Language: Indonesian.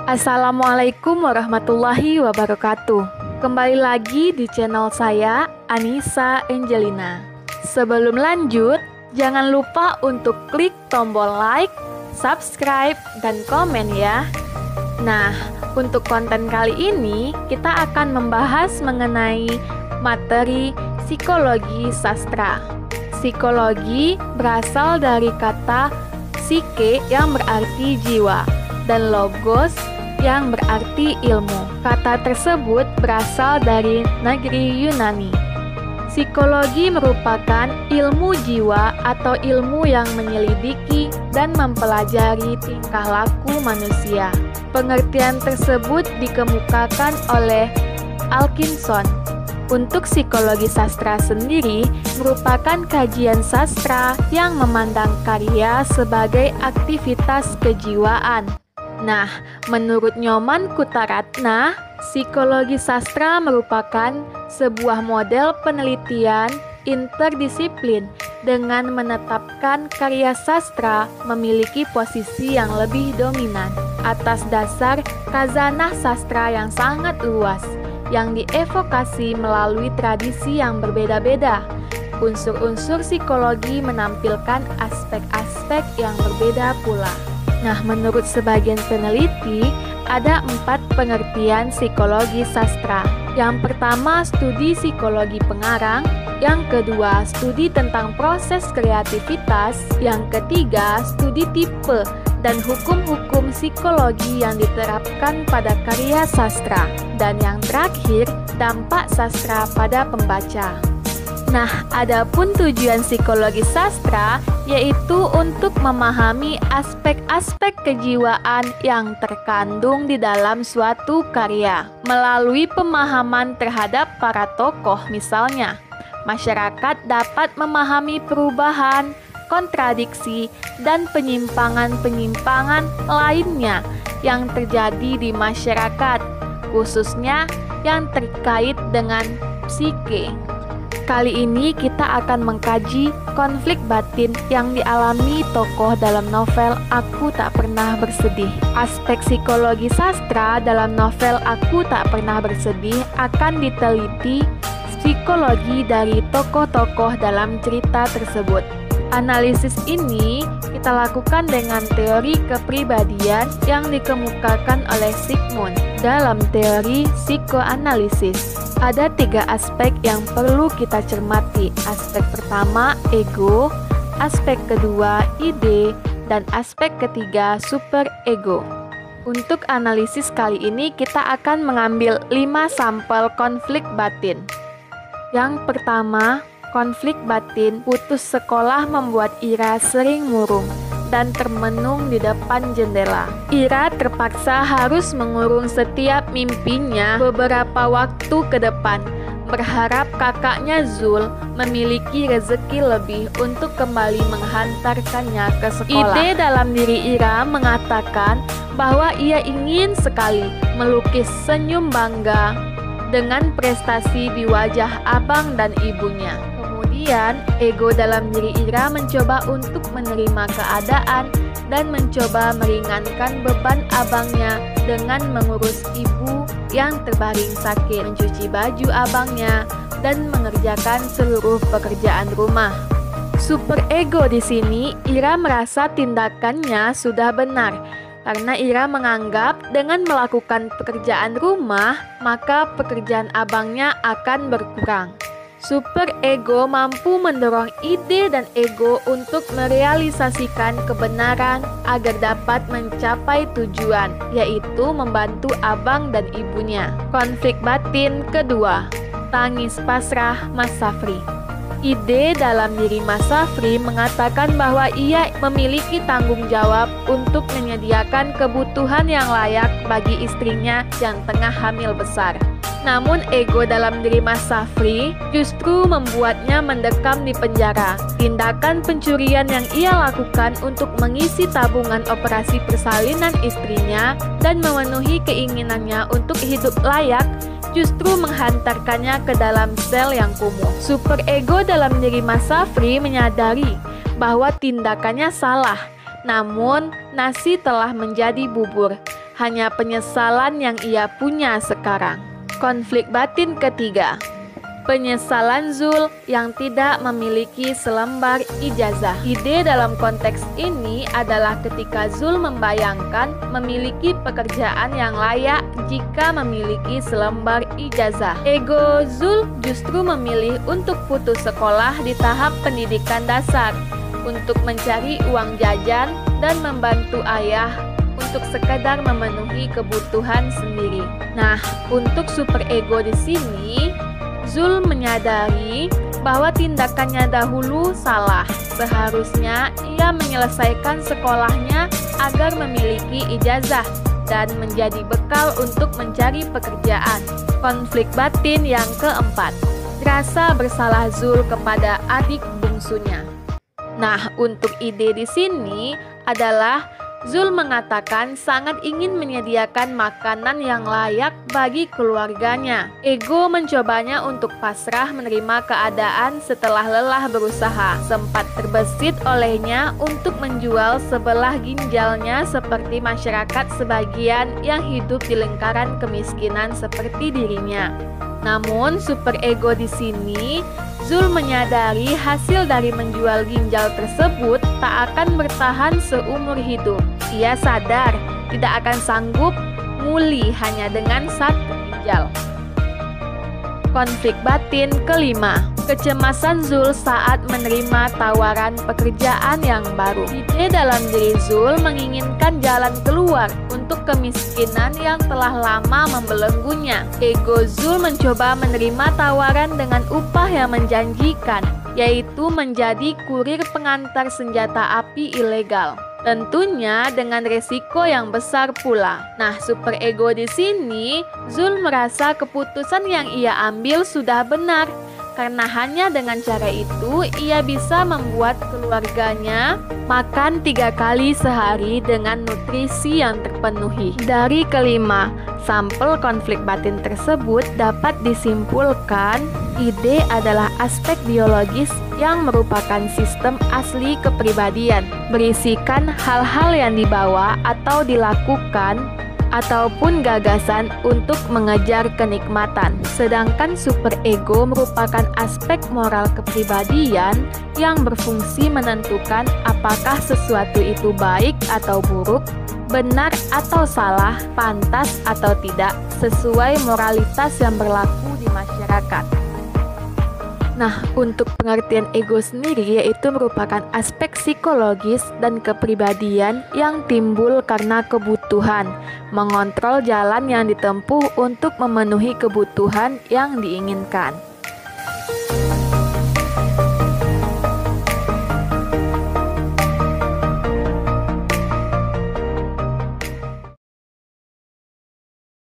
Assalamualaikum warahmatullahi wabarakatuh. Kembali lagi di channel saya, Anissa Angelina. Sebelum lanjut, jangan lupa untuk klik tombol like, subscribe, dan komen ya. Nah, untuk konten kali ini kita akan membahas mengenai materi psikologi sastra. Psikologi berasal dari kata psike yang berarti jiwa dan logos yang berarti ilmu. Kata tersebut berasal dari negeri Yunani. Psikologi merupakan ilmu jiwa atau ilmu yang menyelidiki dan mempelajari tingkah laku manusia. Pengertian tersebut dikemukakan oleh Alkinson. Untuk psikologi sastra sendiri merupakan kajian sastra yang memandang karya sebagai aktivitas kejiwaan. Nah, menurut Nyoman Kutaratna, psikologi sastra merupakan sebuah model penelitian interdisiplin dengan menetapkan karya sastra memiliki posisi yang lebih dominan atas dasar khazanah sastra yang sangat luas yang dievokasi melalui tradisi yang berbeda-beda. Unsur-unsur psikologi menampilkan aspek-aspek yang berbeda pula. Nah, menurut sebagian peneliti, ada 4 pengertian psikologi sastra. Yang pertama, studi psikologi pengarang. Yang kedua, studi tentang proses kreativitas. Yang ketiga, studi tipe dan hukum-hukum psikologi yang diterapkan pada karya sastra. Dan yang terakhir, dampak sastra pada pembaca. Nah, adapun tujuan psikologi sastra yaitu untuk memahami aspek-aspek kejiwaan yang terkandung di dalam suatu karya. Melalui pemahaman terhadap para tokoh misalnya, masyarakat dapat memahami perubahan, kontradiksi, dan penyimpangan-penyimpangan lainnya yang terjadi di masyarakat, khususnya yang terkait dengan psike. Kali ini kita akan mengkaji konflik batin yang dialami tokoh dalam novel Aku Tak Pernah Bersedih. Aspek psikologi sastra dalam novel Aku Tak Pernah Bersedih akan diteliti psikologi dari tokoh-tokoh dalam cerita tersebut. Analisis ini kita lakukan dengan teori kepribadian yang dikemukakan oleh Sigmund dalam teori psikoanalisis. Ada 3 aspek yang perlu kita cermati. Aspek pertama, ego. Aspek kedua, ide. Dan aspek ketiga, superego. Untuk analisis kali ini kita akan mengambil 5 sampel konflik batin. Yang pertama, konflik batin putus sekolah membuat Ira sering murung dan termenung di depan jendela. Ira terpaksa harus mengurung setiap mimpinya beberapa waktu ke depan, berharap kakaknya Zul memiliki rezeki lebih untuk kembali menghantarkannya ke sekolah. Ide dalam diri Ira mengatakan bahwa ia ingin sekali melukis senyum bangga dengan prestasi di wajah abang dan ibunya. Kemudian, ego dalam diri Ira mencoba untuk menerima keadaan dan mencoba meringankan beban abangnya dengan mengurus ibu yang terbaring sakit, mencuci baju abangnya, dan mengerjakan seluruh pekerjaan rumah. Superego di sini, Ira merasa tindakannya sudah benar karena Ira menganggap dengan melakukan pekerjaan rumah, maka pekerjaan abangnya akan berkurang. Superego mampu mendorong ide dan ego untuk merealisasikan kebenaran agar dapat mencapai tujuan, yaitu membantu abang dan ibunya. Konflik batin kedua, tangis pasrah Mas Safri. Ide dalam diri Mas Safri mengatakan bahwa ia memiliki tanggung jawab untuk menyediakan kebutuhan yang layak bagi istrinya yang tengah hamil besar. Namun ego dalam diri Mas Safri justru membuatnya mendekam di penjara. Tindakan pencurian yang ia lakukan untuk mengisi tabungan operasi persalinan istrinya dan memenuhi keinginannya untuk hidup layak justru menghantarkannya ke dalam sel yang kumuh. Superego dalam diri Mas Safri menyadari bahwa tindakannya salah, namun nasi telah menjadi bubur. hanya penyesalan yang ia punya sekarang. Konflik batin ketiga, penyesalan Zul yang tidak memiliki selembar ijazah. Ide dalam konteks ini adalah ketika Zul membayangkan memiliki pekerjaan yang layak jika memiliki selembar ijazah. Ego Zul justru memilih untuk putus sekolah di tahap pendidikan dasar untuk mencari uang jajan dan membantu ayah untuk sekadar memenuhi kebutuhan sendiri. Nah, untuk superego di sini, Zul menyadari bahwa tindakannya dahulu salah. Seharusnya ia menyelesaikan sekolahnya agar memiliki ijazah dan menjadi bekal untuk mencari pekerjaan. Konflik batin yang keempat, rasa bersalah Zul kepada adik bungsunya. Nah, untuk ide di sini adalah Zul mengatakan sangat ingin menyediakan makanan yang layak bagi keluarganya. Ego mencobanya untuk pasrah menerima keadaan setelah lelah berusaha. Sempat terbesit olehnya untuk menjual sebelah ginjalnya seperti masyarakat sebagian yang hidup di lingkaran kemiskinan seperti dirinya. Namun superego di sini, Zul menyadari hasil dari menjual ginjal tersebut tak akan bertahan seumur hidup. Ia sadar tidak akan sanggup muli hanya dengan satu ginjal. Konflik batin kelima, kecemasan Zul saat menerima tawaran pekerjaan yang baru. Ide dalam diri Zul menginginkan jalan keluar untuk kemiskinan yang telah lama membelenggunya. Ego Zul mencoba menerima tawaran dengan upah yang menjanjikan, yaitu menjadi kurir pengantar senjata api ilegal. Tentunya dengan resiko yang besar pula. Nah, superego di sini, Zul merasa keputusan yang ia ambil sudah benar. Karena hanya dengan cara itu, ia bisa membuat keluarganya makan 3 kali sehari dengan nutrisi yang terpenuhi. Dari kelima, sampel konflik batin tersebut dapat disimpulkan, ide adalah aspek biologis yang merupakan sistem asli kepribadian, berisikan hal-hal yang dibawa atau dilakukan ataupun gagasan untuk mengejar kenikmatan. Sedangkan superego merupakan aspek moral kepribadian yang berfungsi menentukan apakah sesuatu itu baik atau buruk, benar atau salah, pantas atau tidak, sesuai moralitas yang berlaku di masyarakat. Nah, untuk pengertian ego sendiri yaitu merupakan aspek psikologis dan kepribadian yang timbul karena kebutuhan mengontrol jalan yang ditempuh untuk memenuhi kebutuhan yang diinginkan.